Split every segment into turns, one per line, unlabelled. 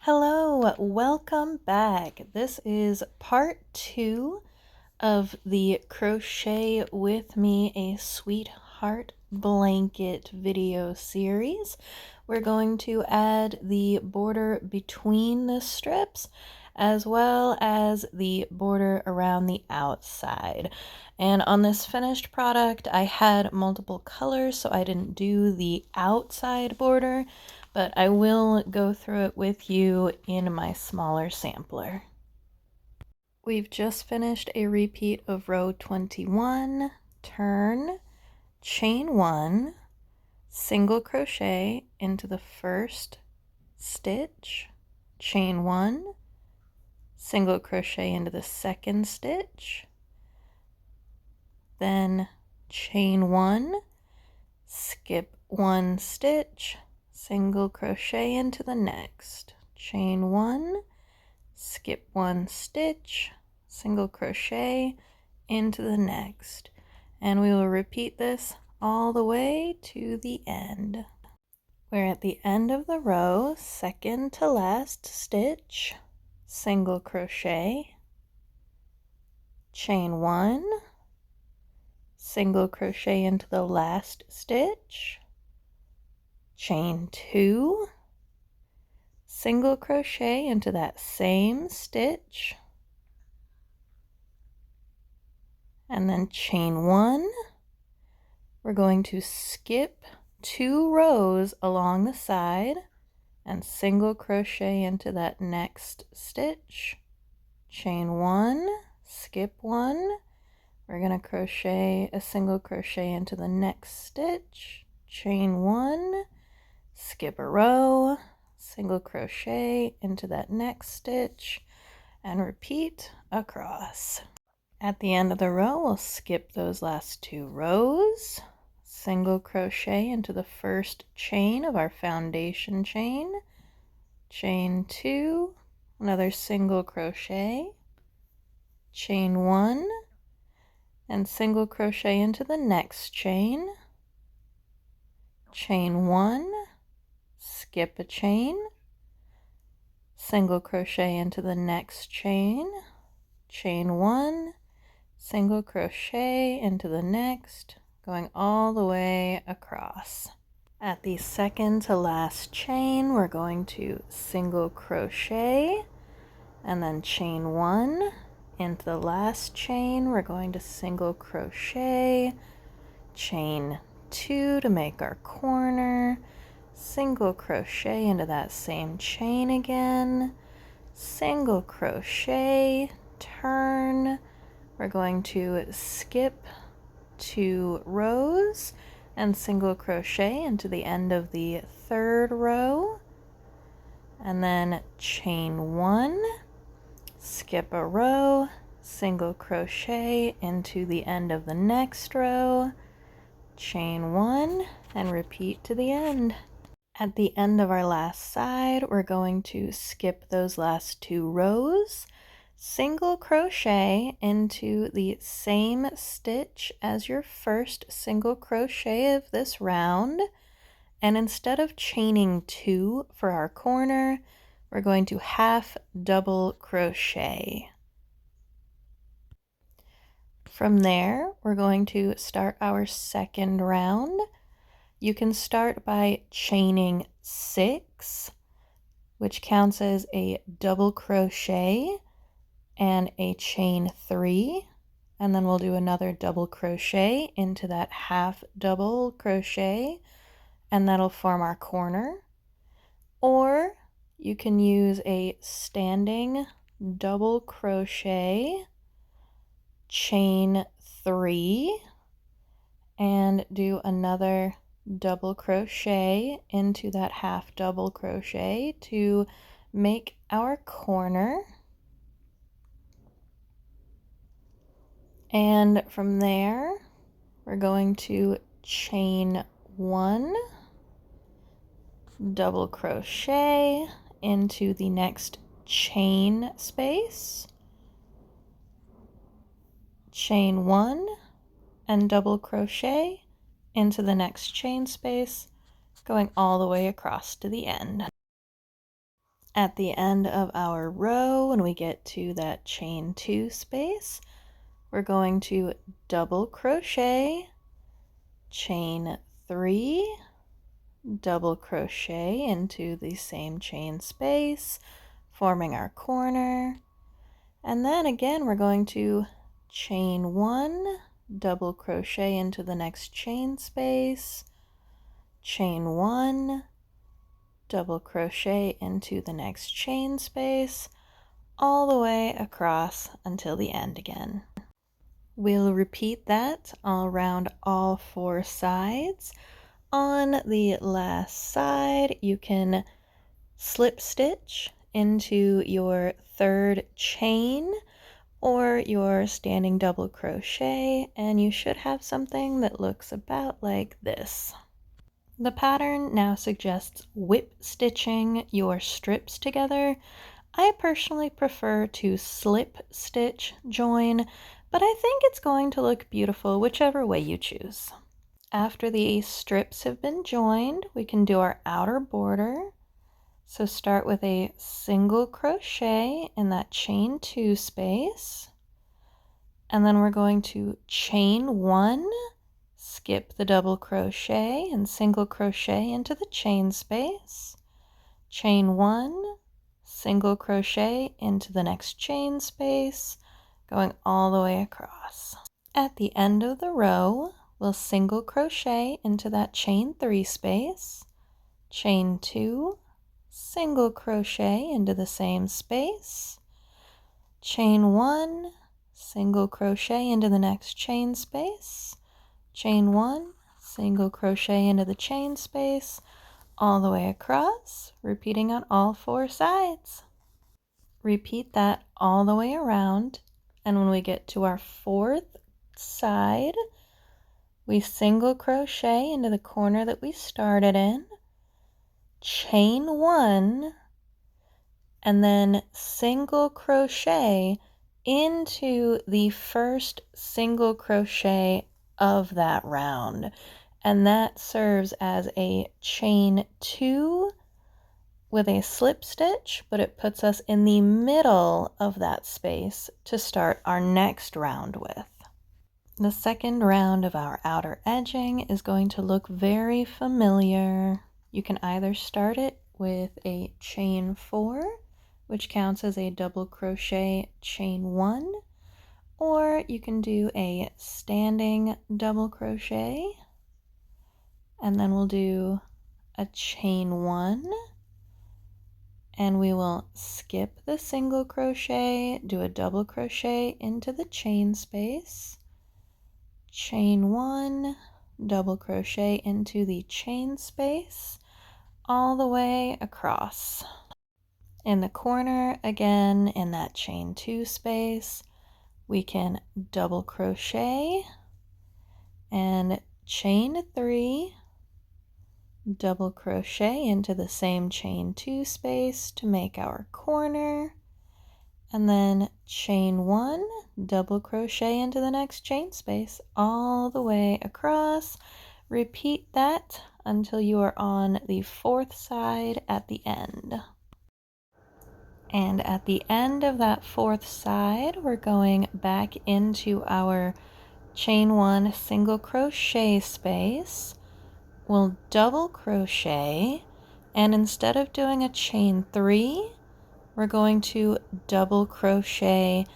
Hello, welcome back. This is part 2 of the Crochet With Me a Sweetheart Blanket video series. We're going to add the border between the strips as well as the border around the outside. And on this finished product, I had multiple colors, so I didn't do the outside border, but I will go through it with you in my smaller sampler. We've just finished a repeat of row 21, turn, chain 1, single crochet into the first stitch, chain 1, single crochet into the second stitch, then chain 1, skip 1 stitch, single crochet into the next, chain 1, skip 1 stitch, single crochet into the next, and we will repeat this all the way to the end. We're at the end of the row, second to last stitch, single crochet, chain 1, single crochet into the last stitch, chain 2, single crochet into that same stitch, and then chain 1. We're going to skip 2 rows along the side and single crochet into that next stitch, chain 1, skip 1. We're going to crochet a single crochet into the next stitch, chain 1, skip a row, single crochet into that next stitch, and repeat across. At the end of the row, we'll skip those last 2 rows, single crochet into the first chain of our foundation chain, chain 2, another single crochet, chain 1, and single crochet into the next chain, chain 1, skip a chain, single crochet into the next chain, chain 1, single crochet into the next, going all the way across. At the second to last chain, we're going to single crochet and then chain 1. Into the last chain, we're going to single crochet, chain 2 to make our corner, single crochet into that same chain again, single crochet, turn. We're going to skip 2 rows and single crochet into the end of the 3rd row, and then chain 1, skip a row, single crochet into the end of the next row, chain 1, and repeat to the end. At the end of our last side, we're going to skip those last 2 rows, single crochet into the same stitch as your first single crochet of this round, and instead of chaining 2 for our corner, we're going to half double crochet. From there, we're going to start our second round. You can start by chaining 6, which counts as a double crochet and a chain 3, and then we'll do another double crochet into that half double crochet, and that'll form our corner. Or you can use a standing double crochet, chain 3, and do another double crochet into that half double crochet to make our corner. And from there, we're going to chain 1, double crochet into the next chain space, chain 1, and double crochet into the next chain space, going all the way across to the end. At the end of our row, when we get to that chain 2 space, we're going to double crochet, chain 3, double crochet into the same chain space, forming our corner. And then again, we're going to chain 1, double crochet into the next chain space, chain 1, double crochet into the next chain space, all the way across until the end again. We'll repeat that all around all 4 sides. On the last side, you can slip stitch into your 3rd chain or your standing double crochet, and you should have something that looks about like this. The pattern now suggests whip stitching your strips together. I personally prefer to slip stitch join, but I think it's going to look beautiful whichever way you choose. After the strips have been joined, we can do our outer border. So start with a single crochet in that chain 2 space, and then we're going to chain 1, skip the double crochet and single crochet into the chain space, chain 1, single crochet into the next chain space, going all the way across. At the end of the row, we'll single crochet into that chain 3 space, chain 2, single crochet into the same space, chain 1, single crochet into the next chain space, chain 1, single crochet into the chain space, all the way across, repeating on all 4 sides. Repeat that all the way around, and when we get to our 4th side, we single crochet into the corner that we started in, chain 1, and then single crochet into the first single crochet of that round, and that serves as a chain 2 with a slip stitch, but it puts us in the middle of that space to start our next round with. The second round of our outer edging is going to look very familiar. You can either start it with a chain 4, which counts as a double crochet chain 1, or you can do a standing double crochet, and then we'll do a chain 1, and we will skip the single crochet, do a double crochet into the chain space, chain 1, double crochet into the chain space, all the way across. In the corner, again, in that chain 2 space, we can double crochet and chain 3, double crochet into the same chain 2 space to make our corner, and then chain 1, double crochet into the next chain space all the way across. Repeat that until you are on the 4th side at the end. And at the end of that 4th side, we're going back into our chain 1 single crochet space. We'll double crochet, and instead of doing a chain 3, we're going to double crochet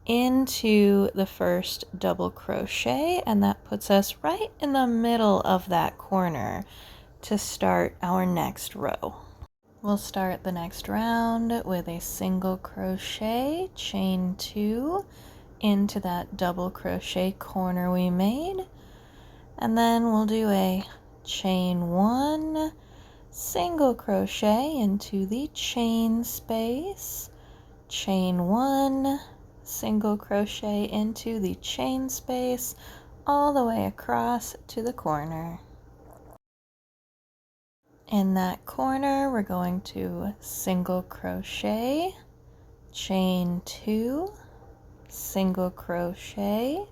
into the first double crochet, and that puts us right in the middle of that corner to start our next row. We'll start the next round with a single crochet, chain 2 into that double crochet corner we made, and then we'll do a chain 1, single crochet into the chain space, chain 1, single crochet into the chain space, all the way across to the corner. In that corner, we're going to single crochet, chain 2, single crochet,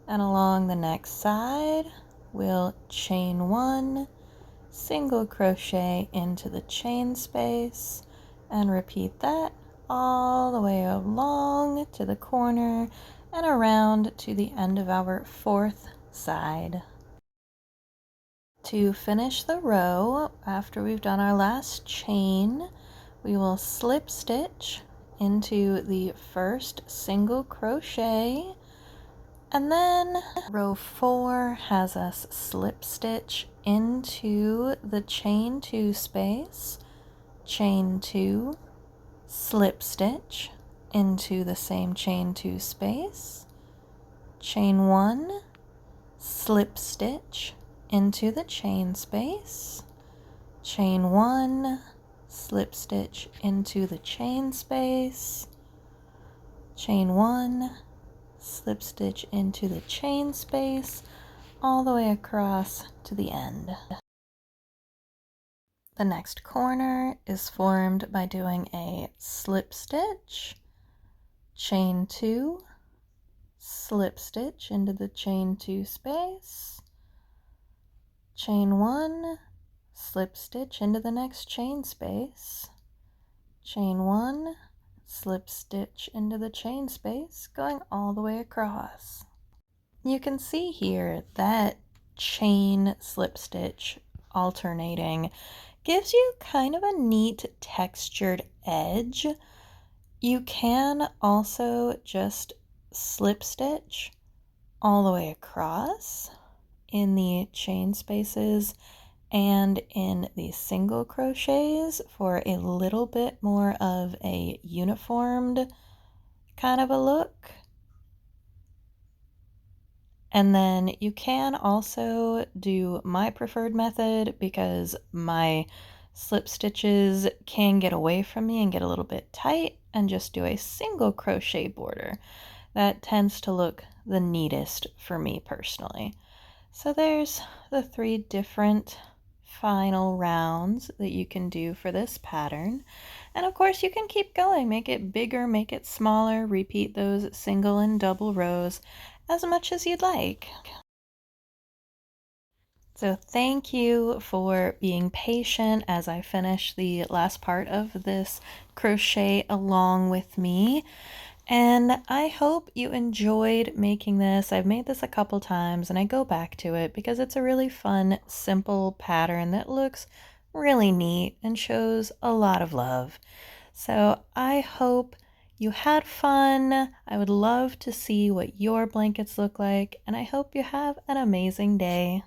and along the next side, we'll chain 1, single crochet into the chain space, And repeat that all the way along to the corner and around to the end of our fourth side. To finish the row, after we've done our last chain, we will slip stitch into the first single crochet, and then row 4 has us slip stitch into the chain 2 space, chain 2, slip stitch into the same chain 2 space, chain 1, slip stitch into the chain space, chain 1, slip stitch into the chain space, chain 1, slip stitch into the chain space, all the way across to the end. The next corner is formed by doing a slip stitch, chain 2, slip stitch into the chain 2 space, chain 1, slip stitch into the next chain space, chain 1, slip stitch into the chain space, going all the way across. You can see here that chain slip stitch alternating gives you kind of a neat textured edge. You can also just slip stitch all the way across in the chain spaces and in the single crochets for a little bit more of a uniformed kind of a look. And then you can also do my preferred method because my slip stitches can get away from me and get a little bit tight, and just do a single crochet border. That tends to look the neatest for me personally. So there's the 3 different final rounds that you can do for this pattern. And of course you can keep going, make it bigger, make it smaller, repeat those single and double rows as much as you'd like. So thank you for being patient as I finish the last part of this crochet along with me. And I hope you enjoyed making this. I've made this a couple times and I go back to it because it's a really fun, simple pattern that looks really neat and shows a lot of love. So I hope you had fun. I would love to see what your blankets look like, and I hope you have an amazing day.